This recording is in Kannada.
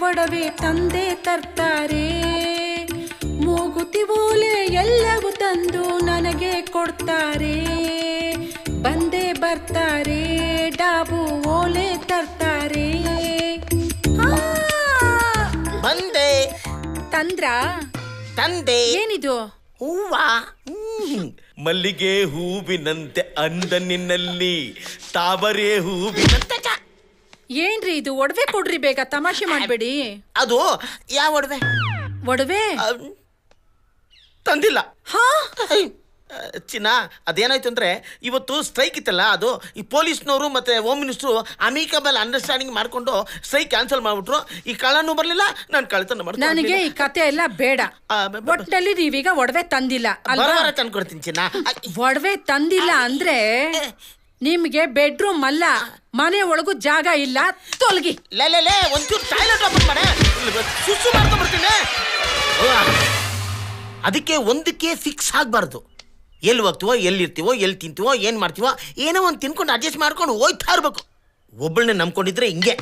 ಒಡವೆ ತಂದೆ ತರ್ತಾರೆ. ಮೂಗುತಿ ಓಲೆ ಎಲ್ಲವೂ ತಂದು ನನಗೆ ಕೊಡ್ತಾರೆ. ಬಂದೇ ಬರ್ತಾರೆ, ಡಾಬು ಓಲೆ ತರ್ತಾರೆ. ಬಂದೆ ತಂದ್ರ ತಂದೆ. ಏನಿದು? ಹೂವ. ಮಲ್ಲಿಗೆ ಹೂವಿನಂತೆ ಅಂದ ನಿನ್ನಲ್ಲಿ ತಾವರೆ ಹೂವಿನಂತೆ. ಏನ್ರಿ ಇದು? ಒಡವೆ ಕೊಡ್ರಿ ಬೇಗ, ತಮಾಷೆ ಮಾಡ್ಬೇಡಿ. ಅದು ಯಾವ ಒಡವೆ? ಒಡವೆ ತಂದಿಲ್ಲ. ಹಾ ಚಿನ್ನ, ಅದೇನಾಯ್ತು ಅಂದ್ರೆ ಇವತ್ತು ಸ್ಟ್ರೈಕ್ ಇತ್ತಲ್ಲ, ಅದು ಈ ಪೊಲೀಸ್ನವರು ಮತ್ತೆ ಹೋಮ್ ಮಿನಿಸ್ಟ್ರು ಅಮಿಕಬಲ್ ಅಂಡರ್ಸ್ಟ್ಯಾಂಡಿಂಗ್ ಮಾಡ್ಕೊಂಡು ಸ್ಟ್ರೈಕ್ ಕ್ಯಾನ್ಸಲ್ ಮಾಡ್ಬಿಟ್ರು. ಈ ಕಳ್ಳನೂ ಬರ್ಲಿಲ್ಲ, ನಾನು ಕಳ್ತನ ಮಾಡ್ತೀನಿ. ನನಗೆ ಈ ಕತೆ ಎಲ್ಲ ಬೇಡ. ಒಟ್ಟಿನಲ್ಲಿ ನೀವೀಗ ಒಡವೆ ತಂದಿಲ್ಲ ಅಲ್ವಾ? ತಂದ್ಕೊಡ್ತೀನಿ ಚಿನ್ನ. ಒಡವೆ ತಂದಿಲ್ಲ ಅಂದ್ರೆ ನಿಮ್ಗೆ ಬೆಡ್ರೂಮ್ ಅಲ್ಲ, ಮನೆ ಒಳಗೂ ಜಾಗ ಇಲ್ಲ. ತೊಲಗಿ. ಲೇ ಒಂಚೂರು ಟಾಯ್ಲೆಟ್ ಓಪನ್ ಮಾಡ, ಸುಸು ಮಾಡ್ಕೊಂಡ್ಬಿಡ್ತೀನಿ. ಅದಕ್ಕೆ ಒಂದಕ್ಕೆ ಫಿಕ್ಸ್ ಆಗ್ಬಾರ್ದು. ಎಲ್ಲಿ ಹೋಗ್ತೀವೋ, ಎಲ್ಲಿರ್ತೀವೋ, ಎಲ್ಲಿ ತಿಂತೀವೋ, ಏನು ಮಾಡ್ತೀವೋ, ಏನೋ ಒಂದು ತಿನ್ಕೊಂಡು ಅಡ್ಜಸ್ಟ್ ಮಾಡ್ಕೊಂಡು ಹೋಯ್ತಾ ಇರ್ಬೇಕು. ಒಬ್ಬಳನ್ನೇ ನಂಬ್ಕೊಂಡಿದ್ರೆ ಹಿಂಗೆ.